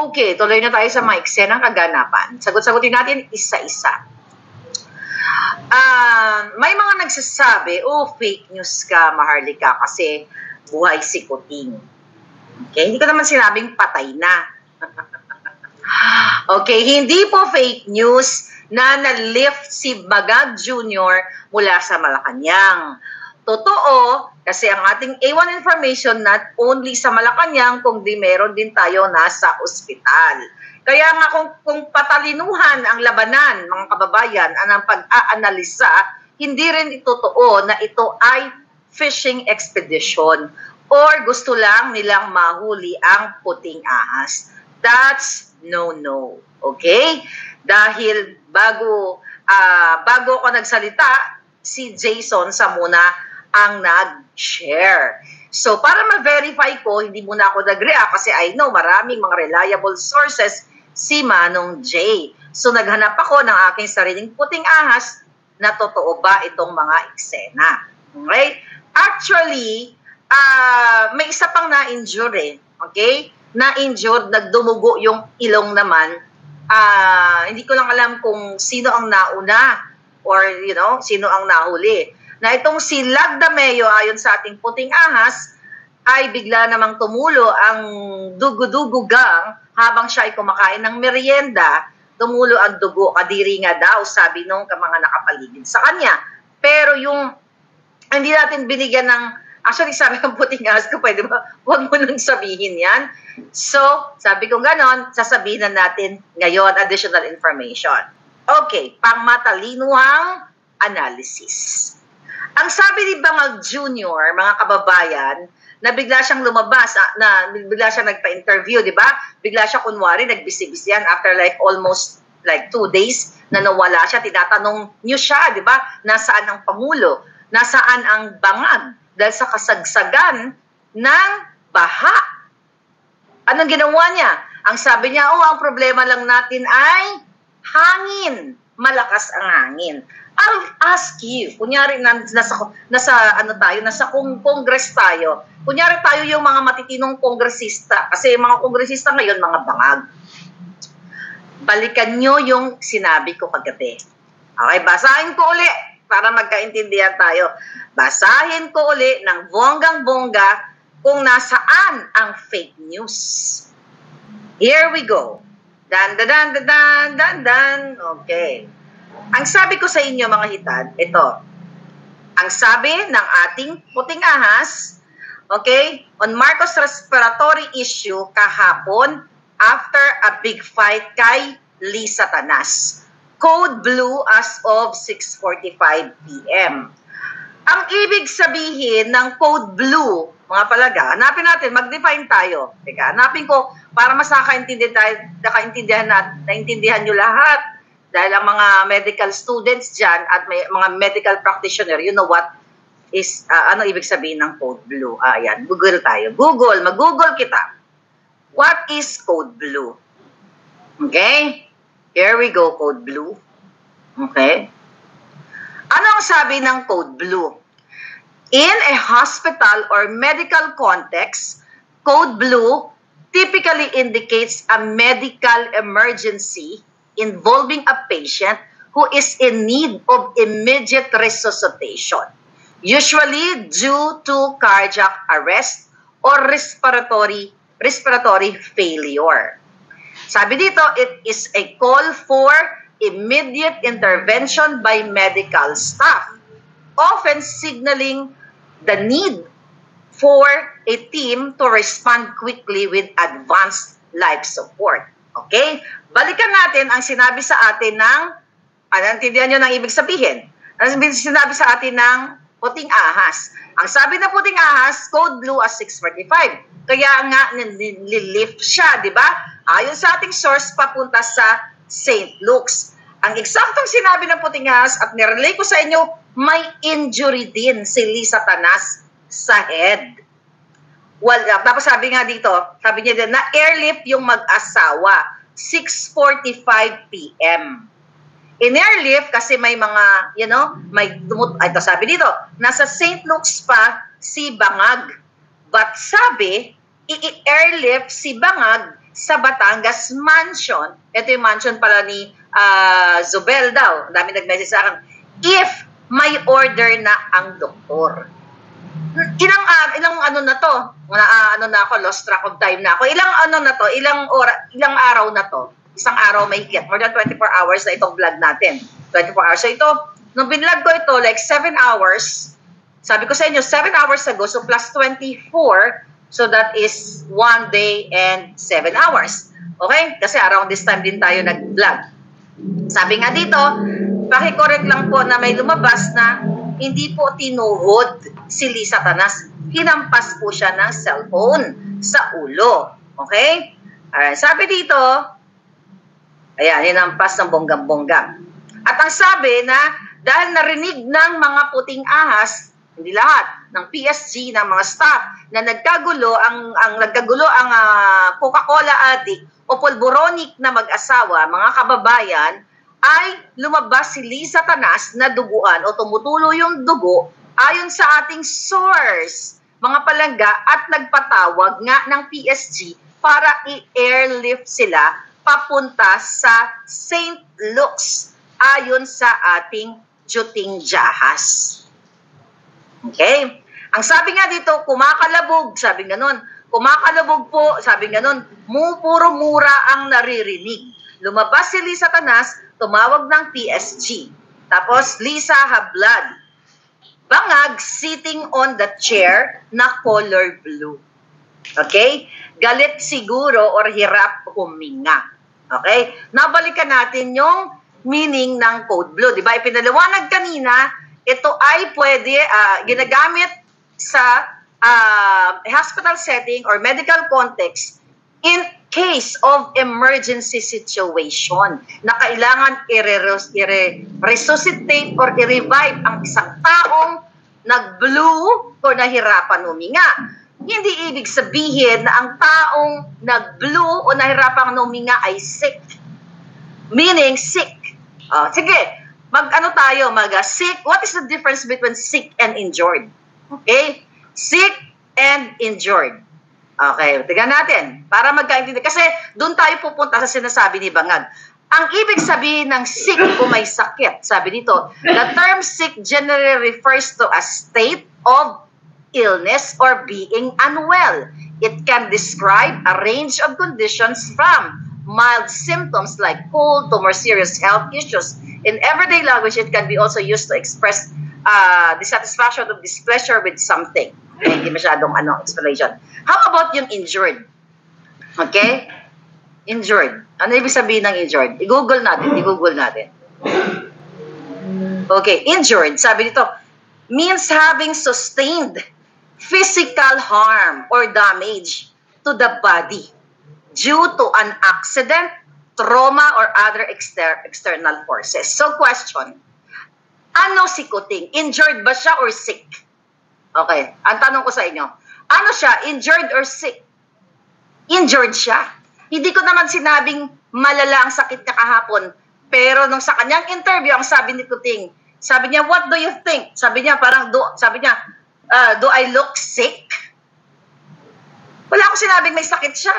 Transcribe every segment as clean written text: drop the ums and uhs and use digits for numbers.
Okay, tuloy na tayo sa mga eksenang kaganapan. Sagot-sagutin natin isa-isa. May mga nagsasabi, fake news ka, Maharlika, kasi buhay si Kuting. Okay, hindi ko naman sinabing patay na. Okay, hindi po fake news na na-lift si Bangag Jr. mula sa Malacanang. Totoo, kasi ang ating A1 information not only sa Malacanang, kundi meron din tayo nasa ospital. Kaya nga kung patalinuhan ang labanan, mga kababayan, ang pag-aanalisa, hindi rin totoo na ito ay fishing expedition or gusto lang nilang mahuli ang puting ahas. That's no. Okay? Dahil bago ako nagsalita, si Jason sa muna ang nag-share. So, para ma-verify ko, hindi muna ako nag-react kasi I know maraming mga reliable sources si Manong J. So, naghanap ako ng aking sariling puting ahas na totoo ba itong mga eksena. Okay? Actually, may isa pang na-injure Okay? Na-injured, nagdumugo yung ilong naman. Hindi ko lang alam kung sino ang nauna or, sino ang nahuli. Na itong si Lagdameo, ayon sa ating puting ahas, ay bigla namang tumulo ang dugo-dugo gang habang siya ay kumakain ng merienda. Tumulo ang dugo, kadiri nga daw, sabi nung mga nakapaligid sa kanya. Pero yung hindi natin binigyan ng, actually sabi ng puting ahas ko, pwede ba, huwag mo nang sabihin yan. So, sabi ko ganon, sasabihin na natin ngayon additional information. Okay, pangmatalinuhang analysis. Ang sabi ni Bangag Jr., mga kababayan, na bigla siyang lumabas, na bigla siyang nagpa-interview, di ba? Bigla siya kunwari, nagbisi-bisihan after almost 2 days na nawala siya. Tinatanong niyo siya, di ba? Nasaan ang Pangulo? Nasaan ang Bangag? Dahil sa kasagsagan ng baha. Anong ginawa niya? Ang sabi niya, ang problema lang natin ay hangin. Malakas ang hangin. I'll ask you, kunyari nasa Congress tayo. Kunyari tayo yung mga matitinong kongresista. Kasi yung mga kongresista ngayon, mga bangag. Balikan nyo yung sinabi ko kagabi. Okay, basahin ko uli para magkaintindihan tayo. Basahin ko uli ng bonggang-bongga kung nasaan ang fake news. Here we go. Dan. Okay. Ang sabi ko sa inyo mga hitad, ito. Ang sabi ng ating puting ahas, okay, on Marcos respiratory issue kahapon after a big fight kay Lisa Tanas. Code blue as of 6:45 p.m. Ang ibig sabihin ng code blue, mga palaga, hanapin natin, mag-define tayo. Teka, hanapin ko para mas nakaintindihan nyo lahat. Dahil ang mga medical students dyan at may mga medical practitioner, you know what is, ano ibig sabihin ng code blue? Ayan, Google tayo. Mag-Google kita. What is code blue? Okay? Here we go, code blue. Okay? Ano ang sabi ng code blue? In a hospital or medical context, code blue typically indicates a medical emergency involving a patient who is in need of immediate resuscitation, usually due to cardiac arrest or respiratory failure. Sabi dito, it is a call for immediate intervention by medical staff, often signaling the need for a team to respond quickly with advanced life support. Okay? Balikan natin ang sinabi sa atin ng, naintindihan nyo ng ibig sabihin. Ang sinabi sa atin ng puting ahas. Ang sabi ng puting ahas, code blue as 6:45. Kaya nga, nililift siya, di ba? Ayon sa ating source, papunta sa St. Luke's. Ang eksaktong sinabi ng puting ahas at nirelay ko sa inyo, may injury din si Lisa Tanas sa head. Well, tapos sabi nga dito, sabi niya din na airlift yung mag-asawa, 6:45 p.m. In-airlift kasi may mga, ito sabi dito, nasa St. Luke's pa si Bangag. But sabi, i-airlift si Bangag sa Batangas mansion. Ito yung mansion pala ni Zubel daw. Ang dami nag-message sa akin. If may order na ang doktor. Ilang ano na to? Ano na ako, lost track of time na ako. Ilang ano na to? Ilang araw na to? Isang araw may higit. More than 24 hours na itong vlog natin. 24 hours. So ito, nung binlog ko ito, like 7 hours. Sabi ko sa inyo, 7 hours ago, so plus 24. So that is 1 day and 7 hours. Okay? Kasi around this time din tayo nag-vlog. Sabi nga dito, paki-correct lang po na may lumabas na hindi po tinuhod si Lisa Tanas. Hinampas po siya ng cellphone sa ulo. Okay? Alright, sabi dito, ayan, hinampas ng bonggang-bonggang. At ang sabi na dahil narinig ng mga puting ahas, hindi lahat, ng PSG, ng mga staff na nagkagulo, ang Coca-Cola addict o pulboronic na mag-asawa, mga kababayan, ay lumabas si Lisa Tanas na duguan o tumutulo yung dugo ayon sa ating source, mga palangga, at nagpatawag nga ng PSG para i-airlift sila papunta sa St. Luke's ayon sa ating Juting Jahas. Okay? Ang sabi nga dito, kumakalabog, sabi ganun. Kumakalabog po, sabi ganun, puro mura ang naririnig. Lumabas si Lisa Tanas, tumawag ng PSG. Tapos, Lisa Hablad, bangag sitting on the chair na color blue. Okay? Galit siguro or hirap huminga. Okay? Nabalikan natin yung meaning ng code blue. Diba? Ipinaliwanag kanina, ito ay pwede ginagamit sa hospital setting or medical context in case of emergency situation na kailangan i-resuscitate or i-revive ang isang taong nag-blue o nahirapan huminga. Hindi ibig sabihin na ang taong nag-blue o nahirapan huminga ay sick. Meaning sick. Sige. Sick. What is the difference between sick and injured? Okay? Sick and injured. Okay, tignan natin. Para magkaintindi. Kasi doon tayo pupunta sa sinasabi ni Bangag. Ang ibig sabihin ng sick o may sakit, sabi dito, the term sick generally refers to a state of illness or being unwell. It can describe a range of conditions from mild symptoms like cold to more serious health issues. In everyday language, it can be also used to express dissatisfaction or displeasure with something. Okay, hindi masyadong explanation. How about yung injured? Okay? Injured. Ano ibig sabihin ng injured? I-google natin. Okay, injured. Sabi dito, means having sustained physical harm or damage to the body due to an accident, trauma, or other external forces. So, question, ano si Kuting? Injured ba siya or sick? Okay, ang tanong ko sa inyo, ano siya, injured or sick? Injured siya. Hindi ko naman sinabing malala ang sakit niya kahapon, pero nung sa kanyang interview, ang sabi ni Kuting, sabi niya, what do you think? Sabi niya, do I look sick? Wala akong sinabing may sakit siya.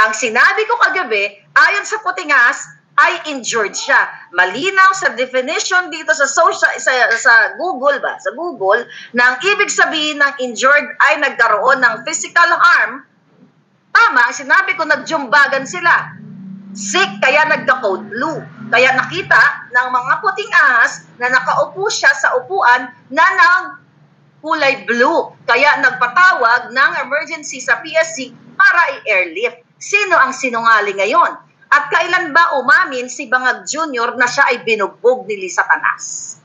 Ang sinabi ko kagabi, ayon sa Kutingas, ay injured siya. Malinaw sa definition dito sa Google ba? Sa Google, na ang ibig sabihin ng injured ay nagkaroon ng physical harm. Tama, ang sinabi ko, nagjumbagan sila. Sick, kaya nagka-code blue. Kaya nakita ng mga puting ahas na nakaupo siya sa upuan na ng kulay blue. Kaya nagpatawag ng emergency sa PSG para i-airlift. Sino ang sinungaling ngayon? At kailan ba umamin si Bangag Jr. na siya ay binugbog ni Lisa Tanas?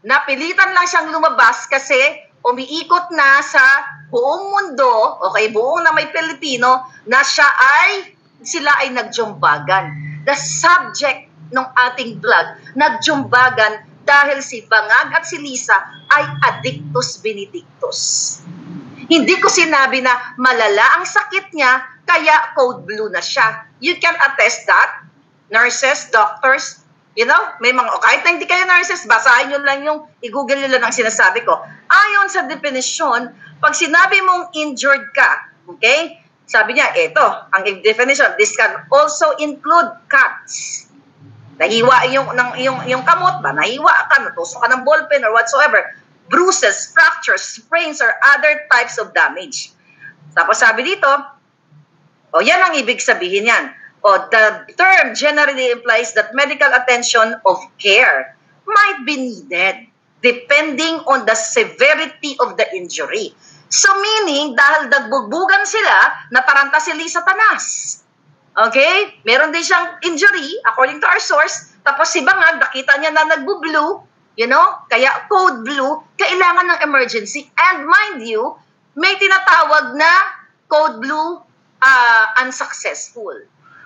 Napilitan lang siyang lumabas kasi umiikot na sa buong mundo, okay, buong na may Pilipino, na sila ay nagjumbagan. The subject ng ating vlog, nagjumbagan dahil si Bangag at si Lisa ay addictus benedictus. Hindi ko sinabi na malala ang sakit niya, kaya code blue na siya. You can attest that. Nurses, doctors, may mga, kahit na hindi kayo nurses, basahin nyo lang i-google nyo lang ang sinasabi ko. Ayon sa definition, pag sinabi mong injured ka, okay, Sabi niya, ito, ang definition, this can also include cuts. Nahiwa yung kamot ba? Nahiwa ka, natusok ka ng ballpen or whatsoever. Bruises, fractures, sprains, or other types of damage. Tapos sabi dito, yan ang ibig sabihin yan. The term generally implies that medical attention of care might be needed depending on the severity of the injury. So meaning, dahil dagbugbugan sila, nataranta si Lisa Tanas. Okay? Meron din siyang injury, according to our source, tapos si Bangag, nakita niya na nagbu-blue, kaya code blue, kailangan ng emergency. And mind you, may tinatawag na code blue unsuccessful.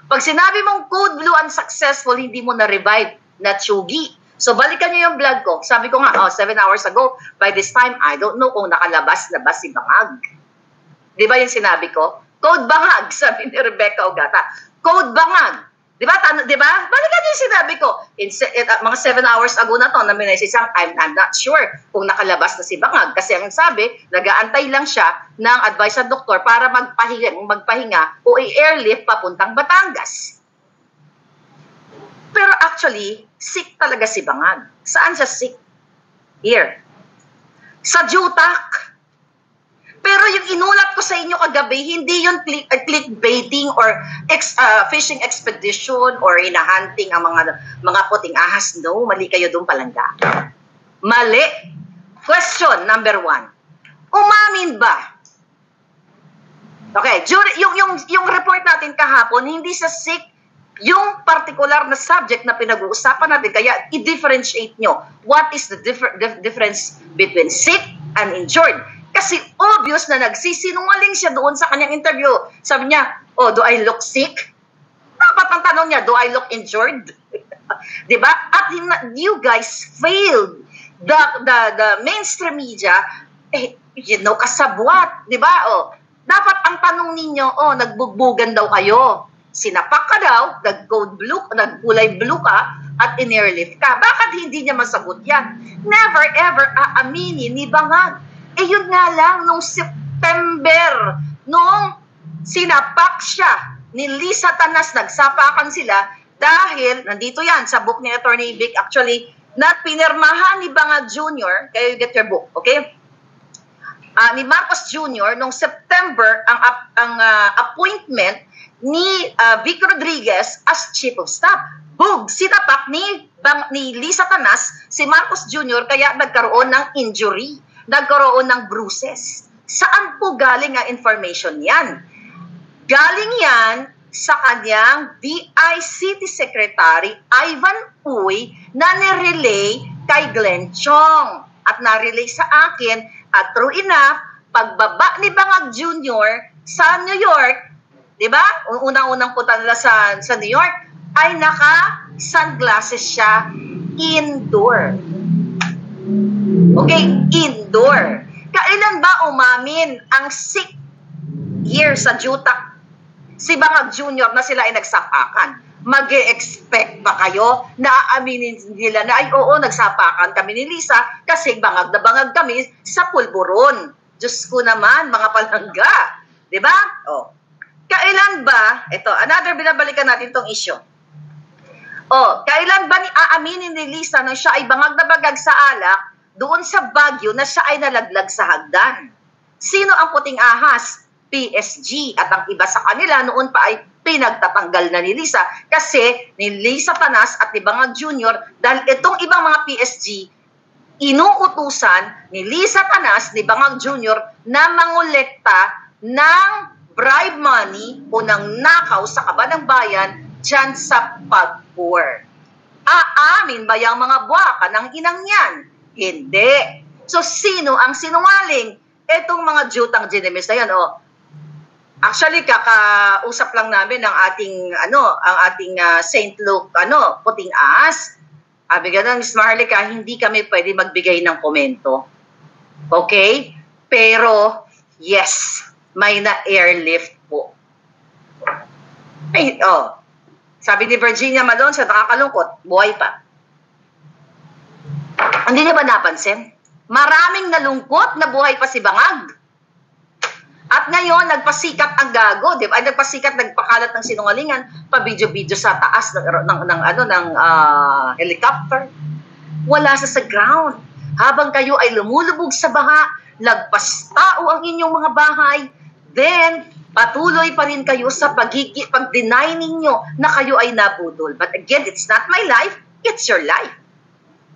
Pag sinabi mong code blue unsuccessful, hindi mo na-revive, na-tsugi. So, balikan niyo yung vlog ko. Sabi ko nga, 7 hours ago, by this time, I don't know kung nakalabas-labas si Bangag. Di ba yung sinabi ko? Code Bangag, sabi ni Rebecca Ogata. Code Bangag. Di ba? Balikan niyo yung sinabi ko. Mga 7 hours ago na to, na minessage I'm not sure kung nakalabas na si Bangag. Kasi ang sabi, nag-aantay lang siya ng advice sa doktor para magpahinga o i-airlift papuntang Batangas. Pero actually, sick talaga si Bangag. Saan siya sick? Here. Sa Jutak. Pero yung inulat ko sa inyo kagabi, hindi yung clickbaiting or fishing expedition or hinahunting ang mga puting ahas. No, mali kayo doon palangga. Mali. Question number 1. Umamin ba? Okay, yung report natin kahapon, hindi sa sick yung particular na subject na pinag-uusapan natin, kaya i-differentiate nyo. What is the difference between sick and injured? Kasi obvious na nagsisinungaling siya doon sa kanyang interview. Sabi niya, do I look sick? Dapat ang tanong niya, do I look injured? Diba? At you guys failed. The mainstream media, kasabwat. Diba? Dapat ang tanong ninyo, nagbugbugan daw kayo. Sinapak ka daw, nagkulay blue ka, at in-airlift ka. Bakit hindi niya masagot yan? Never ever aaminin ni Bangag. Yun nga lang, nung September, nung sinapak siya ni Lisa Tanas, nagsapakan sila dahil, nandito yan, sa book ni Attorney Vic, actually, na pinirmahan ni Bangag Jr., kaya you get your book, okay? Ni Marcos Jr., nung September, ang appointment ni Vic Rodriguez as Chief of Staff. Sinapak ni Lisa Tanas si Marcos Jr. kaya nagkaroon ng injury, nagkaroon ng bruises. Saan po galing ang information yan? Galing yan sa kanyang DICT Secretary Ivan Uy na nirelay kay Glenn Chong at narelay sa akin at true enough, pagbaba ni Bangag Jr. sa New York, diba? Unang-unang punta nila sa New York, ay naka-sunglasses siya indoor. Okay, indoor. Kailan ba umamin ang sick year sa Jutak si Bangag Jr. na sila ay nagsapakan? Mag-e-expect ba kayo na aaminin nila na ay oo, nagsapakan kami ni Lisa kasi bangag na bangag kami sa pulburon. Diyos ko naman, mga palangga. Diba? Kailan ba, ito, another binabalikan natin tong issue. Kailan ba aaminin ni Lisa na siya ay bangag na bagag sa alak doon sa Baguio na siya ay nalaglag sa hagdan? Sino ang puting ahas? PSG. At ang iba sa kanila noon pa ay pinagtatanggal na ni Lisa kasi ni Lisa Tanas at ni Bangag Jr. dahil itong ibang mga PSG inuutusan ni Lisa Tanas, ni Bangag Jr. na mangolekta ng bribe money o ng nakaw sa kaban ng bayan dyan sa pag-poor. Aamin ba yung mga buwaka ng inang yan? Hindi. So, sino ang sinungaling? Etong mga jutang ginemis na yan, Actually, kakausap lang namin ang ating St. Luke, puting ahas. Sabi ganun, Miss Maharlika, hindi kami pwede magbigay ng komento. Okay? Pero, yes, may na-airlift po. Ay, sabi ni Virginia Malone, sa nakakalungkot, buhay pa. Hindi niyo ba napansin? Maraming nalungkot na buhay pa si Bangag. At ngayon, nagpasikat ang gago, di ba? Ay, nagpasikat, nagpakalat ng sinungalingan, pa-video-video sa taas ng helicopter. Wala sa ground. Habang kayo ay lumulubog sa baha, lagpas tao ang inyong mga bahay, then patuloy pa rin kayo sa pag-deny ninyo na kayo ay nabudol. But again, it's not my life, it's your life.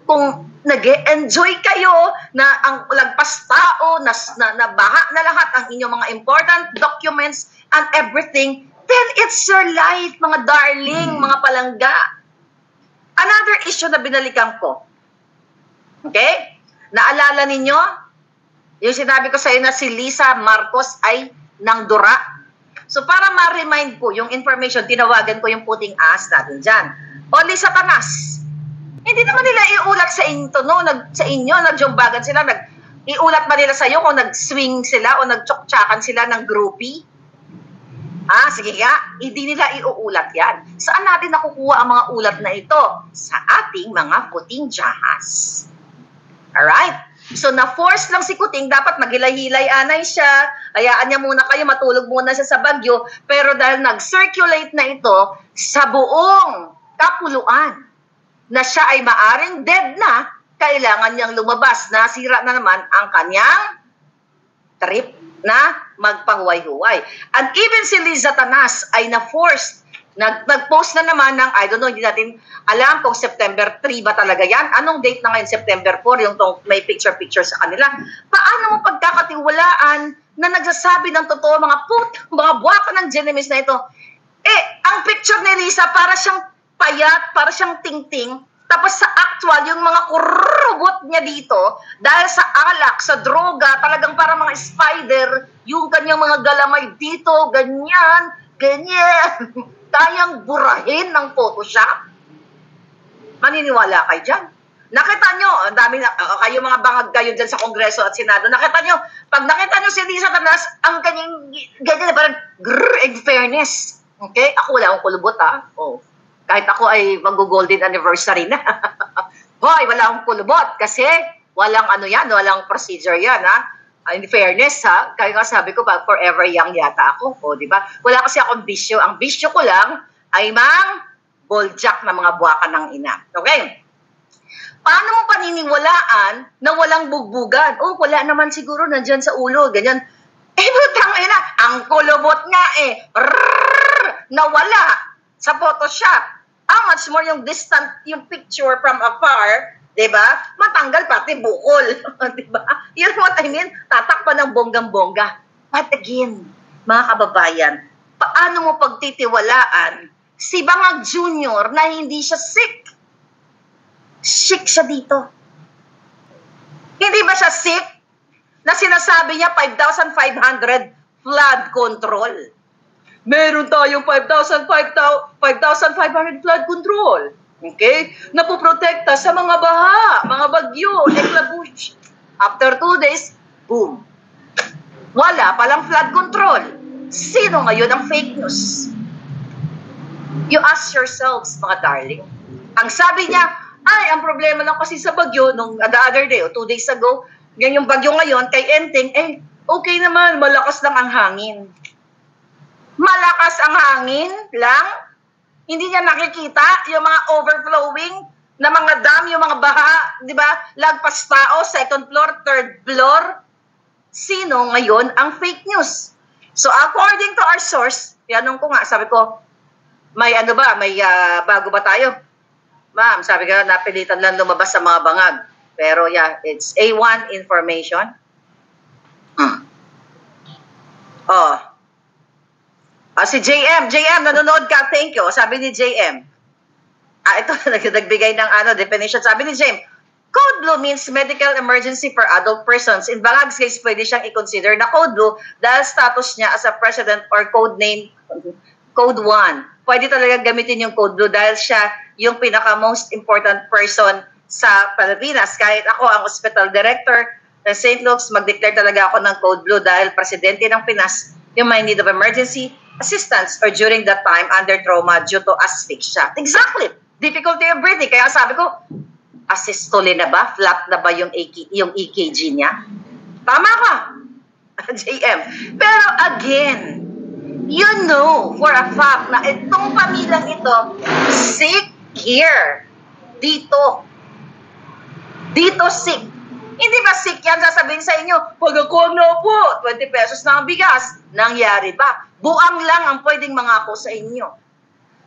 Kung nag-enjoy kayo na ang lagpas tao, na baha na lahat ang inyong mga important documents and everything, then it's your life, mga darling, mga palangga. Another issue na binalikan ko. Okay? Naalala ninyo? Yung sinabi ko sa inyo na si Lisa Marcos ay nang dura. So para ma-remind ko yung information, tinawagan ko yung puting ass natin dyan. O Lisa Tanas, hindi naman nila iulat sa inyo, no? Sa inyo, nagjumbagan sila, iulat ba nila sa iyo kung nag-swing sila o nagtsoktsakan sila ng groupie? Sige nga, hindi nila iuulat yan. Saan natin nakukuha ang mga ulat na ito? Sa ating mga kuting jahas. Alright? So, na-force lang si Kuting, dapat maghilay-hilay-anay siya, hayaan niya muna kayo, matulog muna siya sa Bagyo, pero dahil nag-circulate na ito sa buong kapuluan, na siya ay maaring dead na, kailangan niyang lumabas. Nasira na naman ang kanyang trip na magpahuway-huway. And even si Liza Tanas ay na-forced. Nag-post na naman ng, I don't know, hindi natin alam kung September 3 ba talaga yan. Anong date na ngayon? September 4, yung may picture-picture sa kanila. Paano mo pagkakatiwalaan na nagsasabi ng totoo, mga buwaka ng Genemis na ito? Ang picture ni Lisa, para siyang payat, para siyang ting-ting, tapos sa actual, yung mga kurubot niya dito, dahil sa alak, sa droga, talagang para mga spider, yung kanyang mga galamay dito, ganyan, kayang burahin ng Photoshop. Maniniwala kayo dyan. Nakita nyo, ang dami na, kayo mga bangag kayo dyan sa Kongreso at Senado, nakita nyo, pag nakita nyo si Lisa Tanas, ang kanyang, ganyan, parang, in fairness. Okay? Ako wala akong kulubot, kahit ako ay mag-golden anniversary na. Hoy, wala akong kulubot kasi walang walang procedure yan, In fairness, kaya nga sabi ko, forever young yata ako, di ba? Wala kasi akong bisyo. Ang bisyo ko lang ay boljak na mga buwaka ng ina. Okay? Paano mo paniniwalaan na walang bugbugan? Wala naman siguro, nandyan sa ulo, ganyan. Butang ina, ang kulubot nga nawala sa Photoshop. How much more yung distant, yung picture from afar, diba? Matanggal pati bukol. Diba? You know what I mean? Tatakpan ng bonggang-bongga. But again, mga kababayan, paano mo pagtitiwalaan si Bangag Jr. na hindi siya sick? Sick siya dito. Hindi ba siya sick? Na sinasabi niya 5,500 flood control. Meron tayong 5,500 flood control. Okay? Napoprotekta sa mga baha, mga bagyo, eklabush. After 2 days, boom. Wala palang flood control. Sino ngayon ang fake news? You ask yourselves, mga darling. Ang sabi niya, ang problema lang kasi sa bagyo, nung the other day, 2 days ago, yung bagyo ngayon, kay Enteng, okay naman, malakas lang ang hangin. Malakas ang hangin lang, hindi niya nakikita yung mga overflowing na mga dam, yung mga baha, di ba? Lagpas tao, 2nd floor, 3rd floor. Sino ngayon ang fake news? So according to our source, yanong ko nga, sabi ko, may bago ba tayo? Ma'am, sabi ko, napilitan lang lumabas sa mga bangag. Pero it's A1 information. Si JM, nanonood ka, thank you. Sabi ni JM, ito, nagbigay ng definition. Sabi ni JM, Code Blue means medical emergency for adult persons. In Bangag's case, pwede siyang i-consider na Code Blue dahil status niya as a president or code name, Code 1. Pwede talaga gamitin yung Code Blue dahil siya yung pinaka-most important person sa Pilipinas. Kahit ako ang hospital director ng St. Luke's, mag-declare talaga ako ng Code Blue dahil presidente ng Pinas, yung may need of emergency assistance or during that time under trauma due to asphyxia. Exactly. Difficulty of breathing. Kaya sabi ko, asystole na ba? Flat na ba yung EKG niya? Tama ka. JM. Pero again, you know for a fact na itong pamilyang ito, sick here. Dito sick. Hindi ba sick yan sasabihin sa inyo, pag ako po, 20 pesos na ang bigas. Nangyari ba? Buang lang ang pwedeng mangako sa inyo.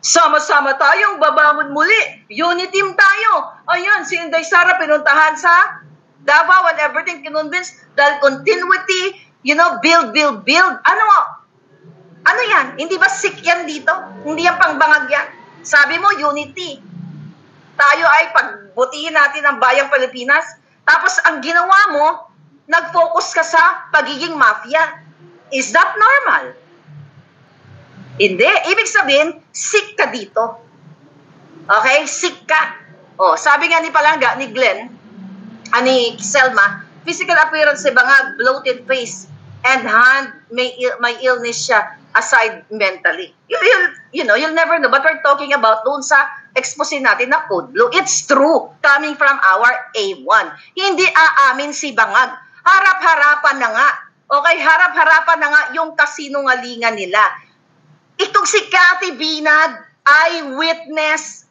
Sama-sama tayong babangon muli. Unity team tayo. Ayan, si Inday Sara pinuntahan sa Davao and everything kinonvince dahil continuity, build. Ano yan? Hindi ba sick yan dito? Hindi yan pangbangag yan? Sabi mo, unity. Tayo ay pagbutihin natin ang bayang Pilipinas. Tapos ang ginawa mo, nag-focus ka sa pagiging mafia. Is that normal? Hindi. Ibig sabihin, sick ka dito. Okay? Sick ka. Sabi nga ni Palangga, ni Glenn, ni Selma, physical appearance si bangag, bloated face, and hand, may illness siya aside mentally. You'll never know. But we're talking about doon sa expose natin na code blue. It's true. Coming from our A1. Hindi aamin si bangag. Harap-harapan na nga. Okay, harap-harapan na nga yung kasinungalingan nila. Itong si Cathy Binad, eyewitness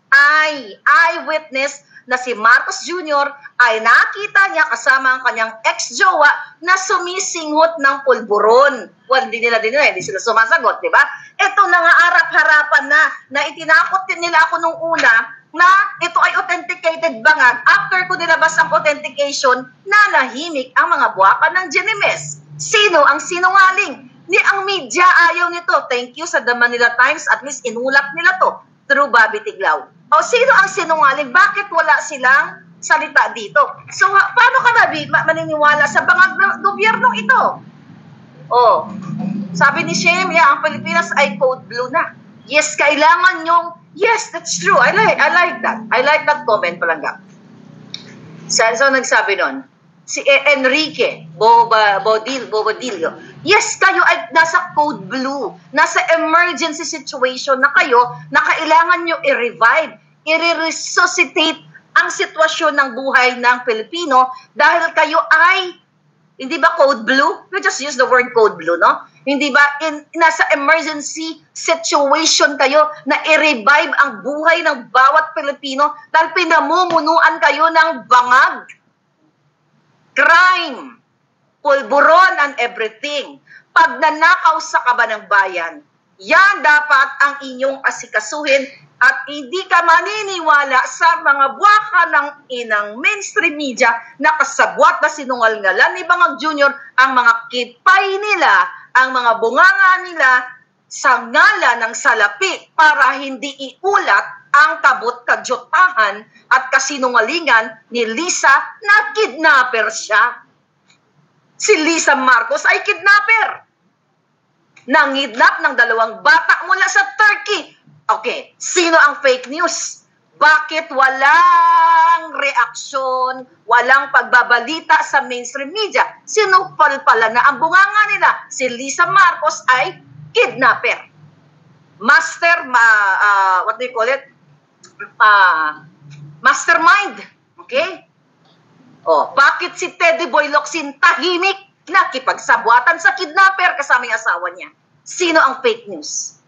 na si Marcos Jr. ay nakita niya kasama ang kanyang ex-jowa na sumisinghot ng pulburon. Well, hindi sila sumasagot, di ba? Ito na nga harap-harapan na itinakot din nila ako nung una na ito ay authenticated bangag. After ko nilabas ang authentication, nanahimik ang mga buwakan ng Genemes. Sino ang sinungaling? Ni ang media ayaw nito. Thank you sa The Manila Times. At least inulap nila to through Bobby Tiglao. Sino ang sinungaling? Bakit wala silang salita dito? So, paano ka maniniwala sa bangag ng gobyernong ito? Sabi ni Shem, ang Pilipinas ay code blue na. Yes, kailangan yung, yes, that's true. I like that. I like that comment, Palangga. So nagsabi nun? Si Enrique Bobadillo. Yes, kayo ay nasa code blue, nasa emergency situation na kayo na kailangan nyo i-revive, i-resuscitate ang sitwasyon ng buhay ng Pilipino dahil kayo ay, hindi ba code blue? We just use the word code blue, no? Hindi ba nasa emergency situation kayo na i-revive ang buhay ng bawat Pilipino dahil pinamumunuan kayo ng bangag? Crime, pulburon and everything. Pag nanakaw sa kaban ng bayan, yan dapat ang inyong asikasuhin at hindi ka maniniwala sa mga buwaka ng inang mainstream media na kasabwat na sinungalingalan ni Bangag Jr. ang mga kitpay nila, ang mga bunganga nila sa ngala ng salapi para hindi iulat ang kabut-kadyotahan at kasinungalingan ni Lisa na kidnapper siya. Si Lisa Marcos ay kidnapper. Nangidnap ng 2 bata mula sa Turkey. Okay, sino ang fake news? Bakit walang reaksyon, walang pagbabalita sa mainstream media? Sinupal pala na ang bunganga nila, si Lisa Marcos ay kidnapper. What do you call it? Mastermind. Okay? Bakit si Teddy Boy Locsin tahimik nakipagsabwatan sa kidnapper kasama yung asawa niya? Sino ang fake news?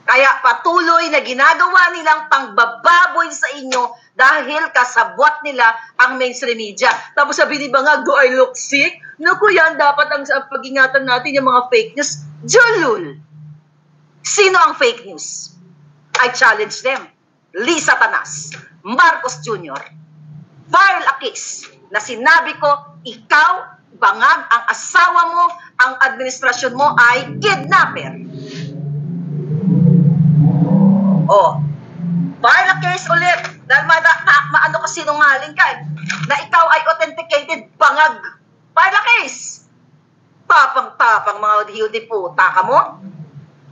Kaya patuloy na ginagawa nilang pangbababoy sa inyo dahil kasabwat nila ang mainstream media. Tapos sabi ni Bangag, do I look sick? Naku yan, dapat ang pag-ingatan natin yung mga fake news. Julul! Sino ang fake news? I challenge them. Lisa Tanas, Marcos Jr. File a case na sinabi ko, ikaw, Bangag, ang asawa mo, ang administrasyon mo ay kidnapper. File a case ulit dahil maano ka sinungaling ka na ikaw ay authenticated Bangag. File a case. Tapang mga hiyudi puta ka mo.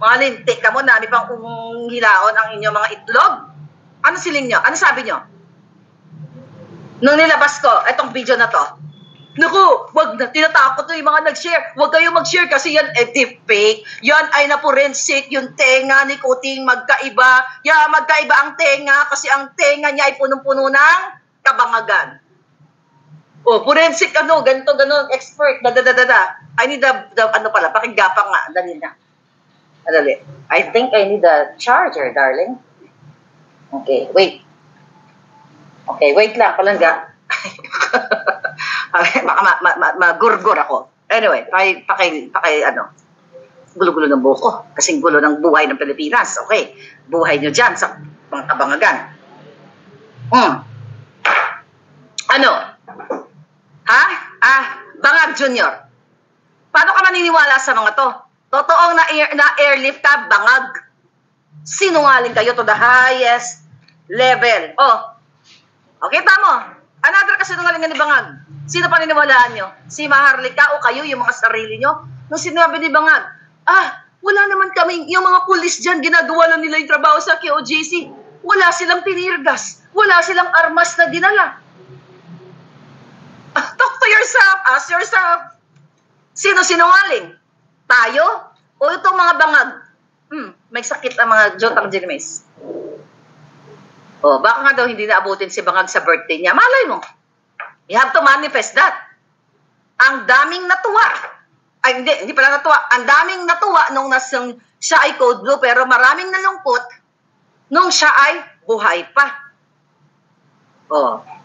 Mga linti ka mo, nami pang hilaon ang inyong mga itlog. Ano siling nyo? Ano sabi nyo? Nung nilabas ko, itong video na to, naku, wag na, tinatakot na yung mga nag-share. Wag kayong mag-share kasi yan deepfake. Yan ay na-forensic, yung tenga ni Kuting magkaiba. Magkaiba ang tenga kasi ang tenga niya ay punong-puno ng kabangagan. Oh, forensic ganito, expert, I need the pakigapang nga, dali na. Dali. I think I need a charger, darling. Okay, wait. Okay, wait lang, palangga. Baka magurgur ako. Anyway, gulo-gulo ng buko. Kasing gulo ng buhay ng Pilipinas. Okay, buhay nyo dyan sa mga kabangagan. Ano? Ha? Bangag Junior. Paano ka maniniwala sa mga to? Totoong na-airlift ka, bangag. Sinungaling kayo to the highest level. Okay, tamo. Another kasinungalingan ni Bangag. Sino paniniwalaan nyo? Si Maharlika o kayo, yung mga sarili nyo? Nung sinabi ni Bangag, wala naman kaming, yung mga pulis dyan, ginagawa lang nila yung trabaho sa KOJC. Wala silang tinirgas. Wala silang armas na dinala. Talk to yourself. Ask yourself. Sino sinungaling? Tayo? O itong mga Bangag? May sakit ang mga Jotang Ginimes. Baka nga daw hindi naabutin si Bangag sa birthday niya. Malay mo. You have to manifest that. Ang daming natuwa. Ay, hindi pala natuwa. Ang daming natuwa nung siya ay code blue, pero maraming nalungkot nung siya ay buhay pa.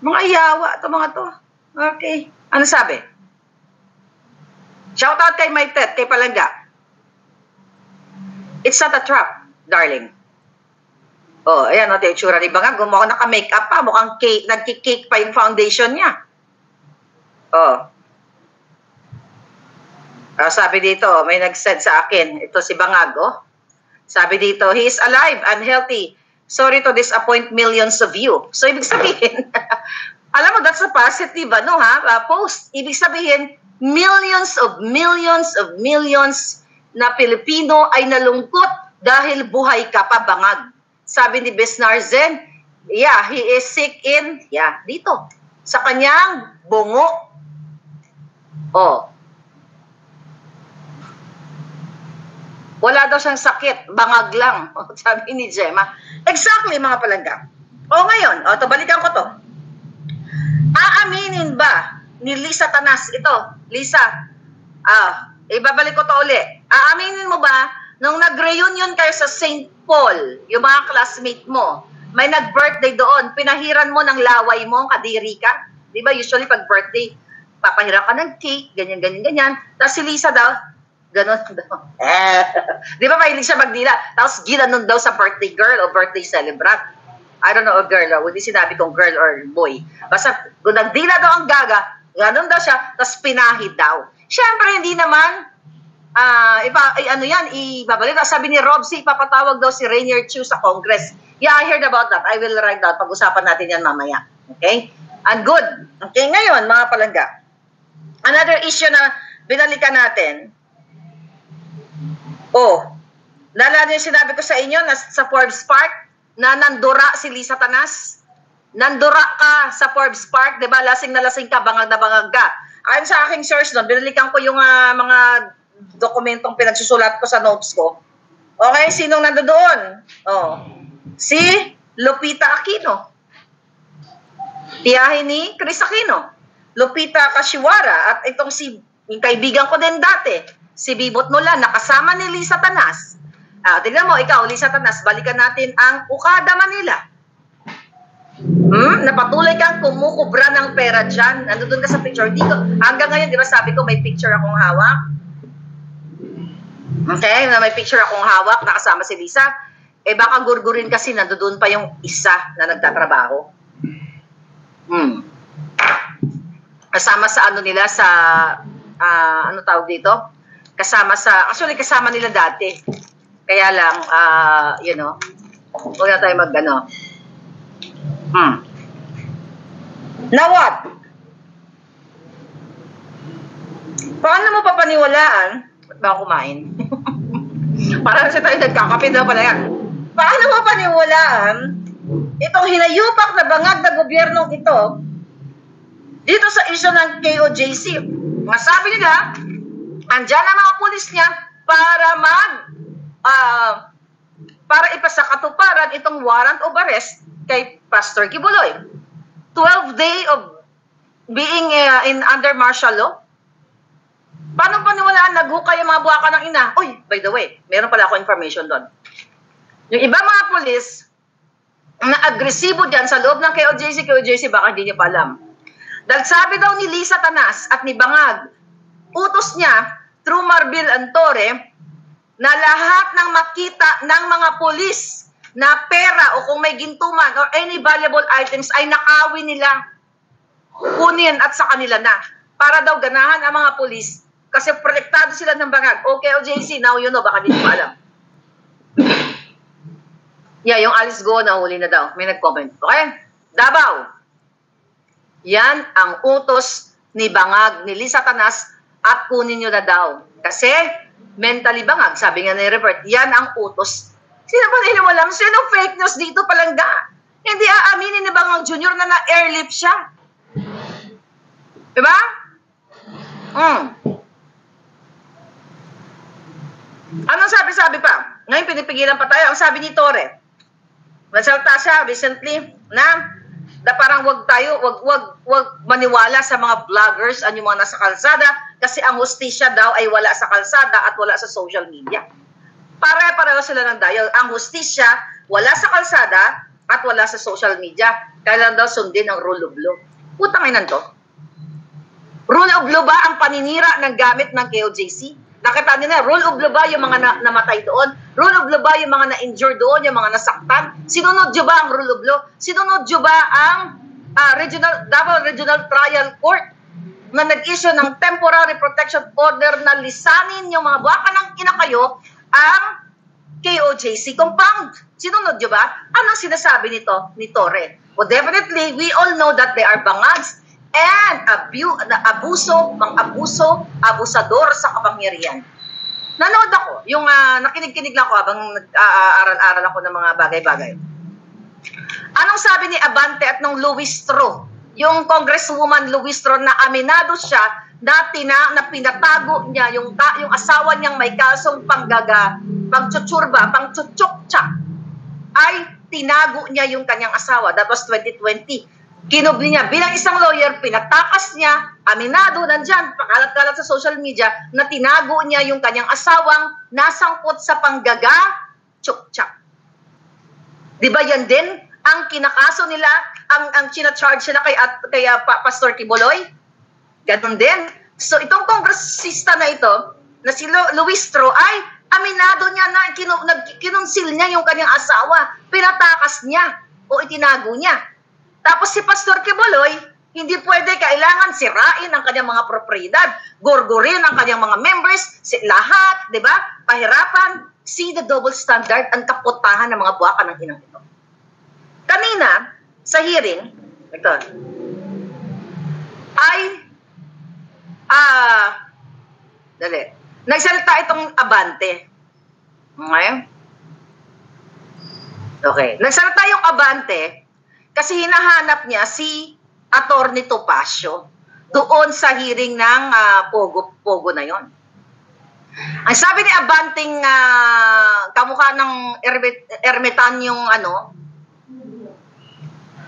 Mga yawa ito mga to. Okay. Ano sabi? Shout out kay Maitet, kay Palangga. It's not a trap, darling. Ayan, ito yung tsura ni Bangag. Mukhang naka-makeup pa. Mukhang nagkikake pa yung foundation niya. Sabi dito, may nag-send sa akin. Ito si Bangag, Sabi dito, he is alive and healthy. Sorry to disappoint millions of you. So, ibig sabihin, alam mo, that's a positive, post. Ibig sabihin, millions na Pilipino ay nalungkot dahil buhay ka pa, Bangag. Sabi ni Besnarzen, he is sick dito, sa kanyang bungo. Wala daw siyang sakit, Bangag lang. Sabi ni Gemma. Exactly, mga palangga. Ngayon, balikan ko to. Aaminin ba ni Lisa Tanas, ito, Lisa, ibabalik ko to uli. Aaminin mo ba, nung nag-reunion kayo sa St. Paul, yung mga classmate mo, may nag-birthday doon, pinahiran mo ng laway mo, kadiri ka? Di ba, usually pag birthday, papahiran ka ng cake, ganyan. Tapos si Lisa daw, ganon daw. Di ba, mahilig siya magdila? Tapos ginanon daw sa birthday girl o birthday celebrant. I don't know, a girl, hindi sinabi kong girl or boy. Basta, kung nagdila daw ang gaga, ganon daw siya, tapos pinahid daw. Siyempre, hindi naman, ibabalik. Sabi ni Robsy, ipapatawag daw si Rainier Chu sa Congress. Yeah, I heard about that. I will write that. Pag-usapan natin yan mamaya. Okay? And good. Okay, ngayon, mga palangga. Another issue na binalikan natin. Naalala niyo yung sinabi ko sa inyo na sa Forbes Park, na nandura si Lisa Tanas. Nandura ka sa Forbes Park, di ba? Lasing na lasing ka, bangag na bangag ka. Ayon sa aking source doon, binalikan ko yung mga dokumentong pinagsusulat ko sa notes ko. Okay, sinong nando doon? Si Lupita Aquino. Tiyahin ni Chris Aquino. Lupita Kashiwara. At itong yung kaibigan ko din dati, si Bibot Nolan, nakasama ni Lisa Tanas. Tignan mo, ikaw, Lisa Tanas, balikan natin ang Ukada Manila. Napatuloy kang kumukubra ng pera dyan. Nandun ka sa picture. Dito, hanggang ngayon, di ba sabi ko may picture akong hawak? Okay, na may picture akong hawak, nakasama si Lisa. Baka gurgurin kasi nandun pa yung isa na nagtatrabaho. Kasama sa nila sa, ano tawag dito? Actually kasama nila dati. Kaya lang, huwag na tayo Now what? Paano mo papaniwalaan? Ba't ba ako kumain? Para sa tayo nagkakape na pala yan. Paano mo paniwalaan itong hinayupak na bangag na gobyernong ito dito sa issue ng KOJC? Masabi nila, andyan ang mga pulis niya para ipasakatuparan itong warrant of arrest kay Pastor Kibuloy. 12 day of being in under martial law? Paano paniwalaan naghukay yung mga buwaka ng ina? Uy, by the way, meron pala ako information doon. Yung iba mga polis na agresibo dyan sa loob ng KOJC, baka hindi niyo pa alam. Dahil sabi daw ni Lisa Tanas at ni Bangag, utos niya through Marbil Antore na lahat ng makita ng mga polis na pera o kung may gintuman or any valuable items ay nakawin nila, kunin at sa kanila na. Para daw ganahan ang mga polis kasi protektado sila ng Bangag. Okay, OJC, now you know, baka hindi mo alam. Yeah, yung Alice Go, nahuli na daw. May nag-comment. Okay? Davao. Yan ang utos ni Bangag, ni Lisa Tanas, at kunin nyo na daw. Kasi, mentally Bangag, sabi nga ni Revert, yan ang utos. Sino ba nila walang? Sino fake news dito palangga? Hindi aaminin ni Bangag Jr. na na-airlift siya. Diba? Anong sabi-sabi pa? Ngayon pinipigilan pa tayo. Ang sabi ni Torre, nagsalita siya recently na parang wag maniwala sa mga vloggers at yung mga nasa kalsada kasi ang hustisya daw ay wala sa kalsada at wala sa social media. Pare-pareho sila ng dayo. Ang hustisya wala sa kalsada at wala sa social media. Kailan daw sundin ang rule of law. Putang ina to. Rule of law ba ang paninira ng gamit ng KOJC? Nakita niyo na, rule of law ba yung mga namatay doon? Rule of law ba yung mga na-injure doon, yung mga nasaktan? Sinunod nyo ba ang rule of law? Sinunod nyo ba ang Davao Regional Trial Court na nag-issue ng temporary protection order na lisanin yung mga baka ng ina kayo ang KOJC compound? Sinunod nyo ba? Anong sinasabi nito ni Torre? Well, definitely, we all know that they are bangags and abusador sa kapangyarihan. Nanood ako, yung nakinig-kinig lang ako habang nag-aaral-aral ako ng mga bagay-bagay. Anong sabi ni Abante at nung Luistro, yung Congresswoman Luistro na aminado siya na pinatago niya yung asawa niyang may kasong pangtsutsura, pangtsutsukcha, ay tinago niya yung kanyang asawa. That was 2020. Kinubli niya. Bilang isang lawyer, pinatakas niya, aminado, nandyan, pakalat-kalat sa social media, na tinago niya yung kanyang asawang nasangkot sa tsukcha. Diba yan din? Ang kinakaso nila, ang charge nila kay Pastor Kibuloy? Ganun din. So itong kongresista na ito, na si Luistro, ay aminado niya na kinonsil niya yung kanyang asawa, pinatakas niya o itinago niya. Tapos si Pastor Kibuloy, hindi pwede, kailangan sirain ang kanyang mga propriedad, gorgorin ang kanyang mga members, lahat, di ba? Pahirapan. See the double standard, ang kaputahan ng mga buwaka ng inang ito. Kanina, sa hearing, ito, nagsalita itong Abante. Okay. Nagsalita yung Abante, kasi hinahanap niya si Attorney Topacio doon sa hearing ng Pogo na yon. Ang sabi ni Abanting kamukha ng Ermitan yung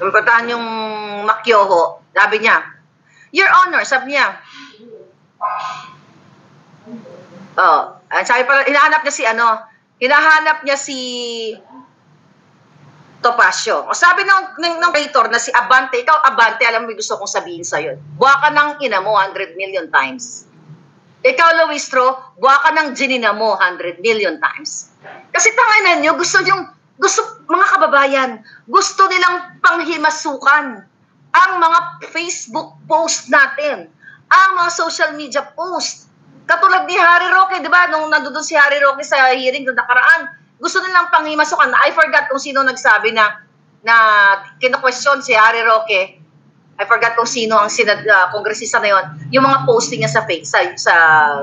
Ermitan yung Makyoho, sabi niya, Your Honor, sabi niya, sabi pala, hinahanap niya si Topacio. O sabi ng creator na si Abante, ikaw Abante, alam mo gusto kong sabihin sa'yo. Buwa ka ng ina mo 100 million times. Ikaw Luistro, buwa ka ng ginina mo 100 million times. Kasi tanganan nyo, mga kababayan, gusto nilang panghimasukan ang mga Facebook post natin, ang mga social media post. Katulad ni Harry Roque, di ba? Nung nandoon si Harry Roque sa hearing doon nakaraan, gusto nilang panghimasukan. I forgot kung sino nagsabi na kino-question si Harry Roque. I forgot kung sino ang kongresista na yon. Yung mga posting niya sa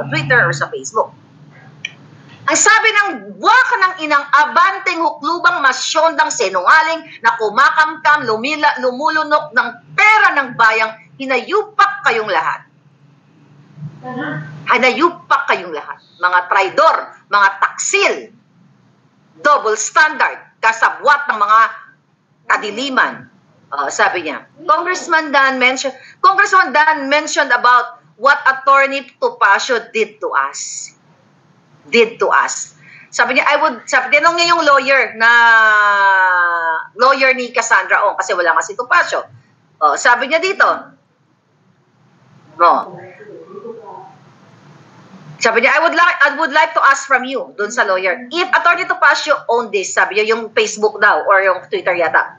Twitter or sa Facebook. Ang sabi ng buwaka ng inang Abanteng huklubang masyondang senungaling na kumakamkam, lumulunok ng pera ng bayang, hinayupak kayong lahat. Hinayupak kayong lahat. Mga traidor, mga taksil, double standard, kasabwat ng mga kadiliman. Sabi niya, Congressman Dan mentioned, Congressman Dan mentioned about what Attorney Topacio did to us. Sabi niya, tinanong niya yung lawyer ni Cassandra Ong, kasi wala nga si Topacio. Sabi niya dito, sabi niya, I would like to ask from you, dun sa lawyer, if Attorney Topacio owned this, sabi niya, yung Facebook daw, or yung Twitter yata.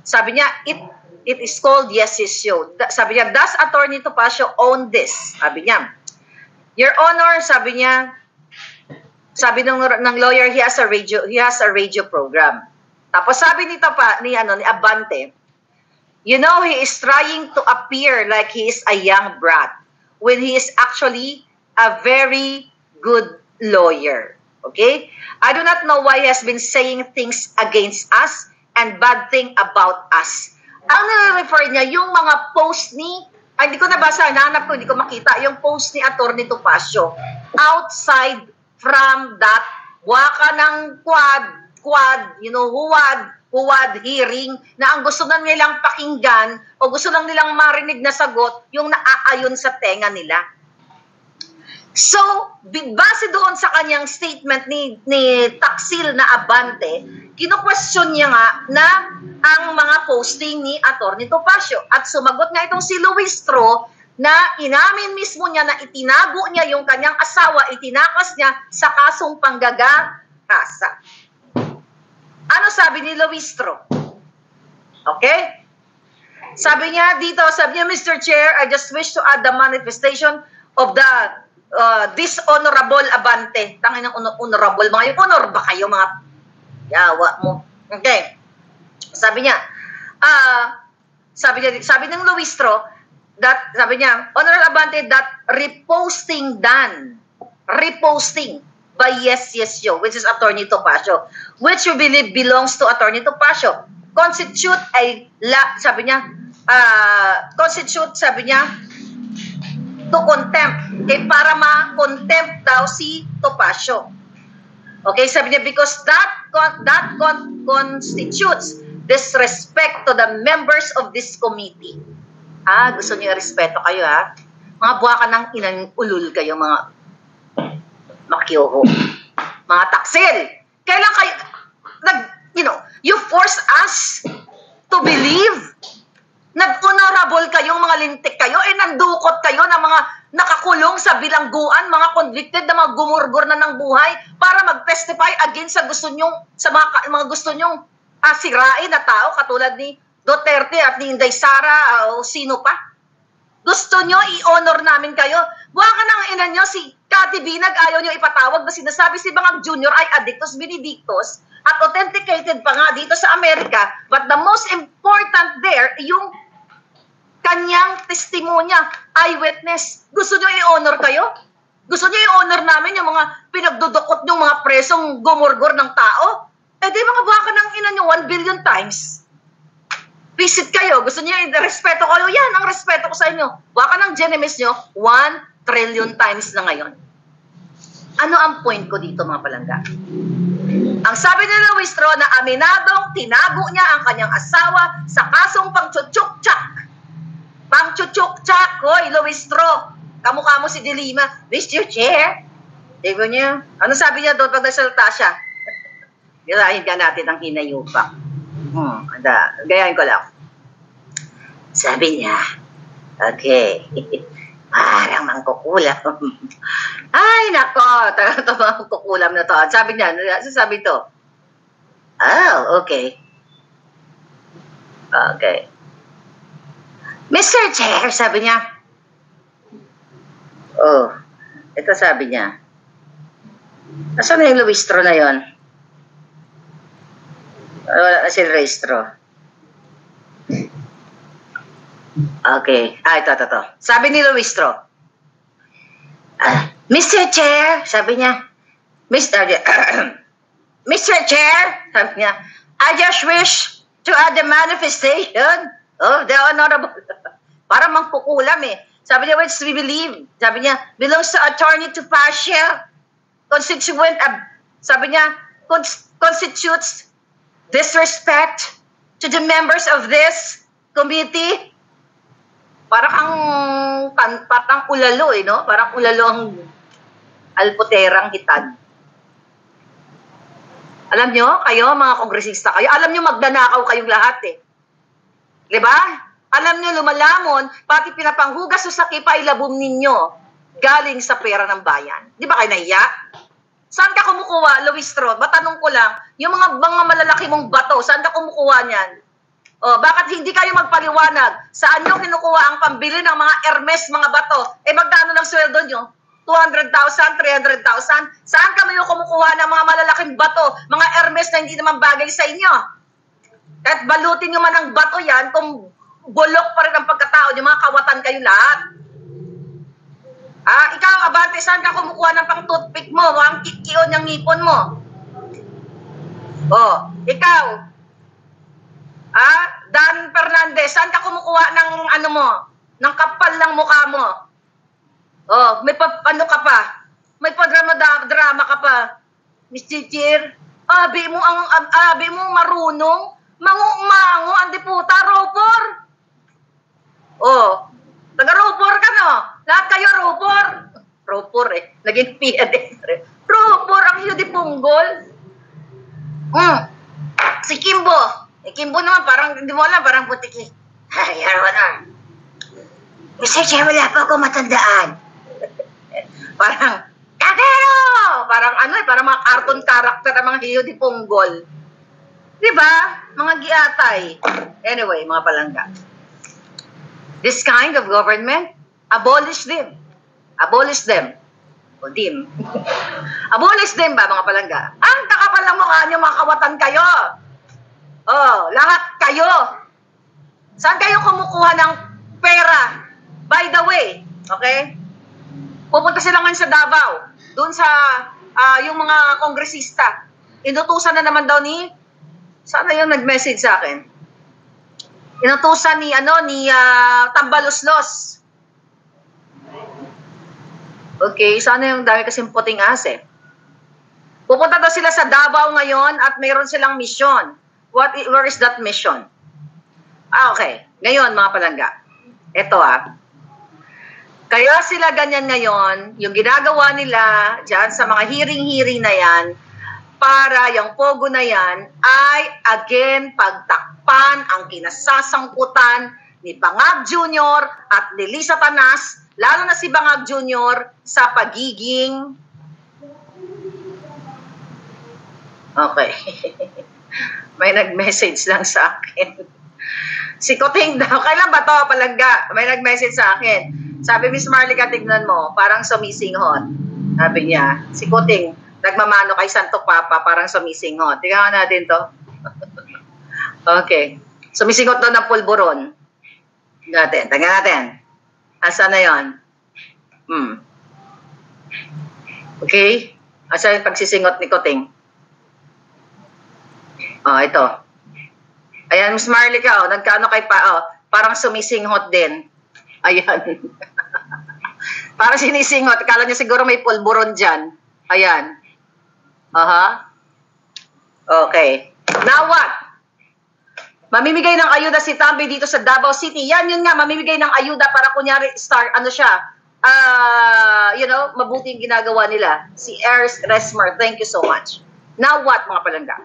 Sabi niya, it is called Yes Is Show. Sabi niya, does Attorney Topacio own this? Sabi niya, Your Honor, sabi ng lawyer, he has a radio program. Tapos sabi ni Abante, you know, he is trying to appear like he is a young brat when he is actually a very good lawyer. Okay? I do not know why he has been saying things against us and bad thing about us. Ang nare-refer niya, yung mga post hindi ko nabasa, nahanap ko, hindi ko makita, yung post ni Attorney Topacio outside from that waka ng quad, huwad hearing na ang gusto na nilang pakinggan o gusto lang nilang marinig na sagot yung naaayon sa tenga nila. So, base doon sa kanyang statement ni Taksil na Abante, kino-question niya nga na ang mga posting ni Attorney Topacio. At sumagot nga itong si Luistro na inamin mismo niya na itinago niya yung kanyang asawa, itinakas niya sa kasong panggagakasa. Ano sabi ni Luistro? Okay? Sabi niya, Mr. Chair, I just wish to add the manifestation of the dishonorable Abante. Tangin ng honorable. Mga yung honor ba kayo, mga yawa mo? Okay. Sabi niya, sabi ng Luistro, sabi niya, Honorable Abante, that reposting by Yes Yes Show, which is Attorney Topacio, which you believe belongs to Attorney Topacio, constitute, sabi niya, to contempt. Para ma-contempt daw si Topacio. Okay, sabi niya, because that constitutes disrespect to the members of this committee. Gusto niyo respeto kayo, Mga buwaka ng inang ulul kayo, mga makyoho. Mga taksil. Kailan kayo, you force us to believe nag-honorable kayong mga lintik kayo, nandukot kayo ng mga nakakulong sa bilangguan, mga convicted na mga gumurgor na ng buhay para mag-testify against sa mga gusto nyong sirain na tao katulad ni Duterte at ni Inday Sara o sino pa. Gusto nyo i-honor namin kayo. Baka nang ina nyo, si Cathy Binag ayaw nyo ipatawag na sinasabi si Bangag Jr. ay addictus benedictus at authenticated pa nga dito sa Amerika. But the most important there, yung kanyang testimonya, eyewitness. Gusto nyo i-honor kayo? Gusto nyo i-honor namin yung mga pinagdudukot yung mga presong gumurgor ng tao? Di mga baka ng ina nyo 1 billion times. Visit kayo. Gusto nyo i-respeto kayo? Yan, ang respeto ko sa inyo. Baka ng genemis nyo, 1 trillion times na ngayon. Ano ang point ko dito, mga palangga? Ang sabi ni Luistro na aminadong tinago niya ang kanyang asawa sa kasong pangchuchuk-chak. Pangchuchuk-chak. Hoy, Luistro, kamukha mo si Dilima. Mr. Chair. Digo niya. Ano sabi niya doon pag nagsalita siya? Girahin ka natin ang hinayupak. Gayahin ko lang. Sabi niya, okay, parang mangkukulam. Ay, nako, talaga mangkukulam na to. Sabi niya, sabi to, okay. Okay. Mr. Chair, sabi niya, ito sabi niya, nasaan na yung Luistro na yon? Wala na si Luistro. Okay. Ito. Sabi ni Luistro, Mr. Chair, sabi niya, Mr. Chair, sabi niya, I just wish to add the manifestation of the honorable. Para mangkukulam Sabi niya, which we believe, sabi niya, belongs to Attorney Topacio, sabi niya, constitutes disrespect to the members of this committee. parang ulalo eh, no? Parang ulalo ang alputerang hitad. Alam nyo, kayo, mga kongresista kayo, alam nyo magdanakaw kayong lahat eh. Diba? Alam nyo, lumalamon, pati pinapanghugas o sakip ay labong ninyo galing sa pera ng bayan. Di ba kayo nahiya? Saan ka kumukuha, Luis Strode? Matanong ko lang, yung mga malalaki mong bato, saan ka kumukuha niyan? O, bakit hindi kayo magpaliwanag? Saan nyo kinukuha ang pambili ng mga Hermes, mga bato? Eh, magkano lang sweldo nyo? 200,000, 300,000? Saan kami yung kumukuha ng mga malalaking bato, mga Hermes na hindi naman bagay sa inyo? Kahit balutin nyo man ang bato yan, kung bulok pa rin ang pagkatao, yung mga kawatan kayo lahat. Ikaw, Abante, saan ka kumukuha ng pang toothpick mo, ang kikion ng ngipon mo? Ikaw, Dan Fernandez, saan ka kumukuha ng ano mo, ng kapal ng mukha mo? May ano ka pa? May drama ka pa. Miss Chichir, abi mo marunong, mango, andi puta, ropor. Taga-ropor ka no? Lahat kayo ropor. Ropor eh, naging pedestre. Ropor ang hiyo di punggol. Si Kimbo. Kimbo naman, parang, hindi mo alam, parang putiki. Yan mo na. Mr. Chair, wala pa ako matandaan. Parang, kakero! Parang parang mga cartoon character ang mga hiyo di punggol. Diba? Mga giatay. Anyway, mga palangga. This kind of government, abolish them. Abolish them. O dim. Abolish them ba, mga palangga? Ang takapal ng mukha niyo, mga kawatan kayo. Lahat kayo. Saan kayo kumukuha ng pera? By the way, okay? Pupunta sila ngayon sa Davao, doon sa yung mga kongresista. Inutusan na naman daw ni, sana yung nag-message sa akin. Inutusan ni Tambaloslos. Okay, sana yung dami kasing puting ase. Pupunta daw sila sa Davao ngayon at mayroon silang mission. Where is that mission? Okay. Ngayon, mga palangga. Ito Kaya sila ganyan ngayon, yung ginagawa nila dyan sa mga hearing na yan, para yung pogo na yan ay again pagtakpan ang kinasasangkutan ni Bangag Jr. at ni Lisa Tanas, lalo na si Bangag Jr. sa pagiging okay. May nag-message lang sa akin. Si Kuting daw, kailan ba to, palangga? May nag-message sa akin. Sabi, Miss Marlica, tignan mo, parang sumisinghot. Sabi niya, si Kuting, nagmamano kay Santo Papa, parang sumisinghot. Tingnan natin to. Okay. Sumisinghot daw ng pulburon. Tingnan natin. Asa na yon? Okay. Asa yung pagsisinghot ni Kuting? Ito. Ayan, Miss Marlica, nagkano kay parang sumisinghot din. Ayan. Parang sinisinghot. Kala niya siguro may pulburon dyan. Ayan. Okay. Now what? Mamimigay ng ayuda si Tambi dito sa Davao City. Yun nga, mamimigay ng ayuda para kunyari mabuting ginagawa nila. Si Eris Resmer, thank you so much. Now what, mga palangga?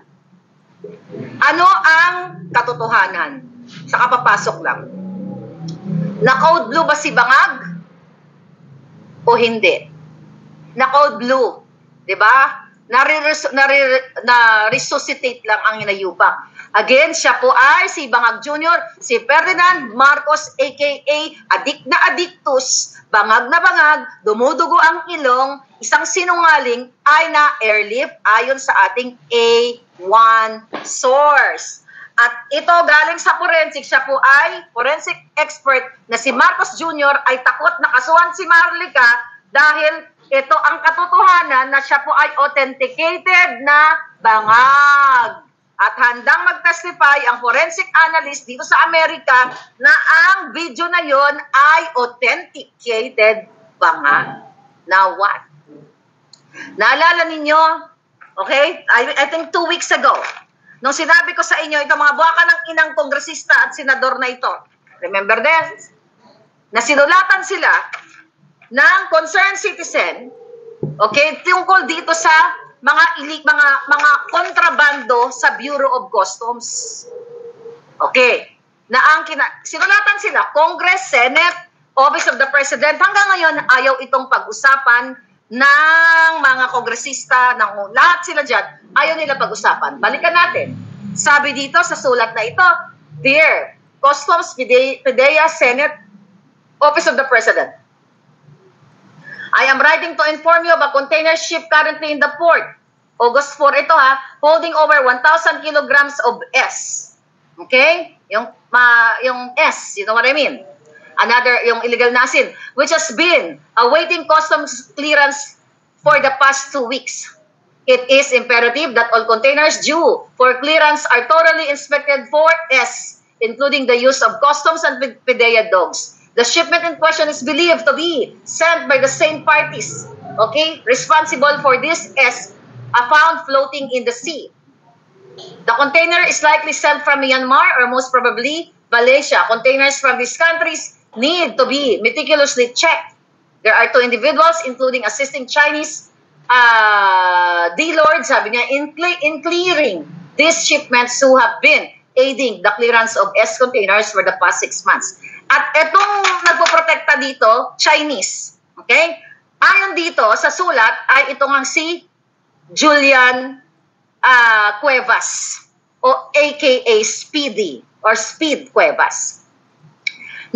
Ano ang katotohanan? Sa kapapasok lang. Na-code blue ba si Bangag? O hindi? Na-code blue. Diba? Na-resuscitate lang ang hinayupak. Again, siya po ay si Bangag Jr., si Ferdinand Marcos aka adik na adiktus, bangag na bangag, dumudugo ang ilong, isang sinungaling ay na-airlift ayon sa ating A1 source. At ito galing sa forensic, siya po ay forensic expert na si Marcos Jr. ay takot na kasuhan si Marlica dahil ito ang katotohanan na siya po ay authenticated na bangag. At handang mag-testify ang forensic analyst dito sa Amerika na ang video na yon ay authenticated bangag. Now what? Naalala ninyo, okay, I think 2 weeks ago, nung sinabi ko sa inyo, itong mga buwaka ng inang kongresista at senador na ito, remember this? na sinulatan sila ng concerned citizen, okay, tungkol dito sa mga kontrabando sa Bureau of Customs. Okay. Sinulatan sila, Congress, Senate, Office of the President. Hanggang ngayon, ayaw itong pag-usapan ng mga kongresista, ng lahat sila dyan, ayaw nila pag-usapan. Balikan natin. Sabi dito sa sulat na ito, Dear Customs, PDEA, Senate, Office of the President, I am writing to inform you of a container ship currently in the port. August 4 ito holding over 1,000 kilograms of S. Okay? Yung S, you know what I mean? Another, yung illegal na asin, which has been awaiting customs clearance for the past 2 weeks. It is imperative that all containers due for clearance are thoroughly inspected for S, including the use of customs and PDEA dogs. The shipment in question is believed to be sent by the same parties, okay, responsible for this S, found floating in the sea. The container is likely sent from Myanmar or most probably Malaysia. Containers from these countries need to be meticulously checked. There are 2 individuals, including assisting Chinese D-Lord, sabi niya, in clearing these shipments who have been aiding the clearance of S containers for the past 6 months. At itong nagpoprotekta dito, Chinese. Okay? Ayon dito sa sulat ay ito ngang si Julian Cuevas o aka Speedy or Speed Cuevas,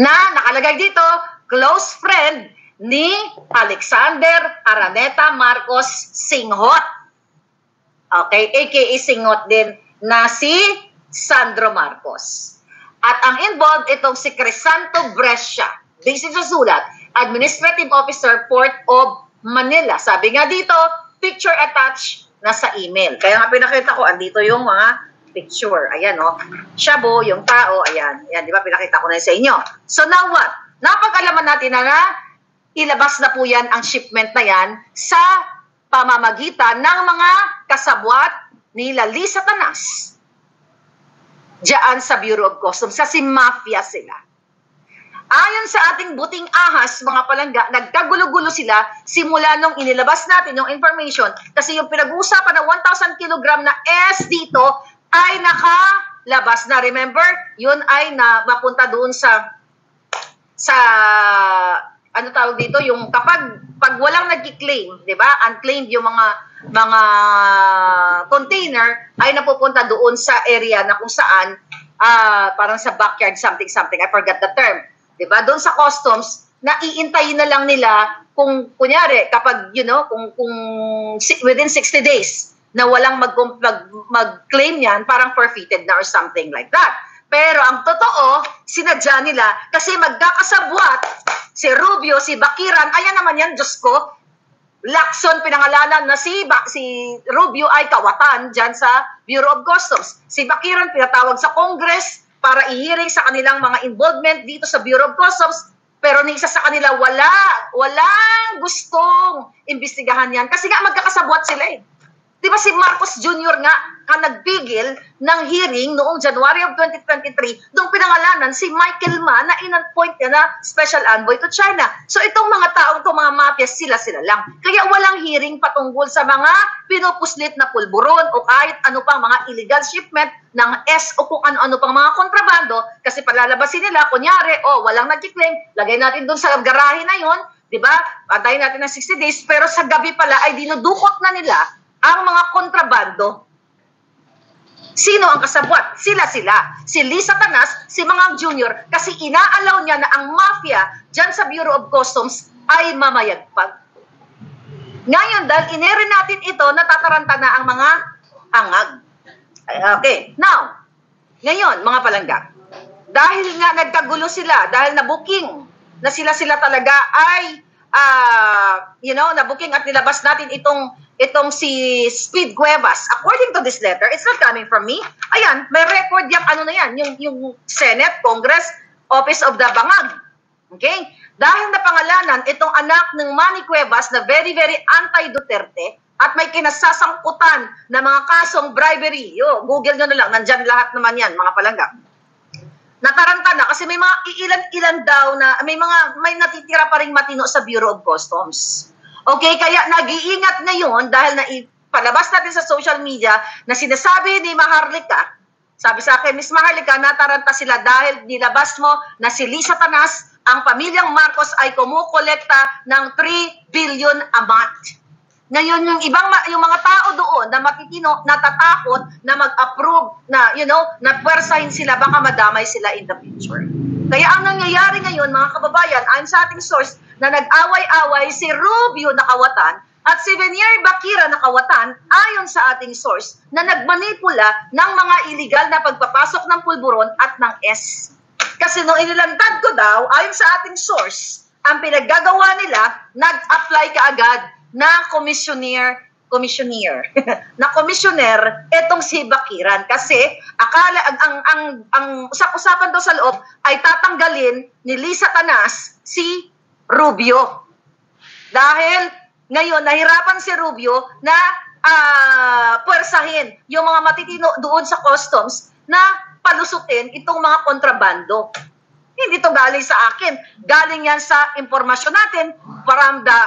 na nakalagay dito, close friend ni Alexander Araneta Marcos Singhot. Okay, aka Singhot din na si Sandro Marcos. At ang involved itong si Crisanto Brescia, based sa sulat, Administrative Officer, Port of Manila. Sabi nga dito, picture attached na sa email. Kaya nga pinakita ko, andito yung mga picture. Ayan, oh. Siya po, yung tao, ayan. Ayan, di ba? Pinakita ko na sa inyo. So now what? Napag-alaman natin na ilabas na po yan ang shipment na yan sa pamamagitan ng mga kasabwat ni Lisa Tanas diyan sa Bureau of Customs kasi mafia sila. Ayon sa ating buting ahas, mga palangga, nagkagulo-gulo sila simula nung inilabas natin yung information kasi yung pinag-uusapan na 1,000 kilogram na S dito ay nakalabas na. Remember, yun ay mapunta doon sa ano tawag dito, yung pag walang nag-claim, 'di ba? Unclaimed yung mga container ay napupunta doon sa area na kung saan parang sa backyard something, I forgot the term. 'Di ba? Doon sa customs, naiintayin na lang nila kung kunyari kapag kung within 60 days na walang mag-claim yan, parang forfeited na or something like that. Pero ang totoo, sinadya nila kasi magkakasabwat si Rubio, si Bakiran, ayan naman yan, Diyos ko, Lacson pinangalanan na si Rubio ay kawatan dyan sa Bureau of Customs. Si Bakiran pinatawag sa Congress para i-hearing sa kanilang mga involvement dito sa Bureau of Customs, pero ni isa sa kanila walang gustong imbestigahan yan kasi nga magkakasabwat sila eh. Di ba si Marcos Jr. nga ang nagpigil ng hearing noong January of 2023 doong pinangalanan si Michael Ma na in-appoint niya na Special Envoy to China. So itong mga taong to mga mafia, sila lang. Kaya walang hearing patungkol sa mga pinupuslit na pulburon o kahit ano pang mga illegal shipment ng S o kung ano-ano pang mga kontrabando kasi palalabasin nila, kunyari, walang nag-claim, lagay natin doon sa garahe na yon, di ba? Antayin natin ng 60 days, pero sa gabi pala ay dinudukot na nila ang mga kontrabando. Sino ang kasabwat? Sila. Si Lisa Tanas, si Mangang Jr. Kasi inaalaw niya na ang mafia dyan sa Bureau of Customs ay mamayagpag. Ngayon, dahil inere natin ito, natataranta na ang mga hangag. Okay. Now, ngayon, mga palangga, dahil nga nagkagulo sila, dahil na-booking na sila talaga ay na-booking at nilabas natin itong si Speed Cuevas. According to this letter, it's not coming from me. Ayan, may record yung Senate, Congress, Office of the Bangag. Okay? Dahil napangalanan itong anak ng Manny Cuevas na very, very anti-Duterte at may kinasasangkutan na mga kasong bribery. Google nyo na lang, nandyan lahat naman yan, mga palangga. nataranta na kasi may mga ilan-ilan daw na may natitira pa ring matino sa Bureau of Customs. Okay, kaya nag-iingat ngayon dahil palabas natin sa social media na sinasabi ni Maharlika, sabi sa akin, Miss Maharlika, nataranta sila dahil nilabas mo na si Lisa Tanas, ang pamilyang Marcos ay kumukolekta ng 3 billion a month. Ngayon, yung mga tao doon na matitino, natatakot na mag-approve na, na pwersahin sila, baka madamay sila in the future. Kaya ang nangyayari ngayon, mga kababayan, ayon sa ating source, na nag-away-away si Rubio Nakawatan at si Venier Bakira Nakawatan, ayon sa ating source, na nagmanipula ng mga iligal na pagpapasok ng pulburon at ng S. Kasi nung inilantad ko daw, ayon sa ating source, ang pinaggagawa nila, nag-apply kaagad na komisyoner etong si Bakiran kasi akala ang usap-usapan daw sa loob ay tatanggalin ni Lisa Tanas si Rubio. Dahil ngayon nahirapan si Rubio na puwersahin yung mga matitino doon sa customs na palusutin itong mga kontrabando. Hindi to galing sa akin. Galing yan sa impormasyon natin from the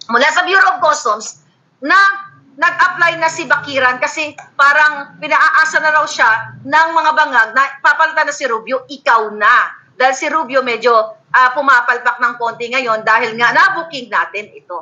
mula sa Bureau of Customs na nag-apply na si Bakiran kasi parang pinaaasa na raw siya ng mga bangag na papalitan na si Rubio, ikaw na. Dahil si Rubio medyo pumapalpak ng konti ngayon dahil nga na-booking natin ito.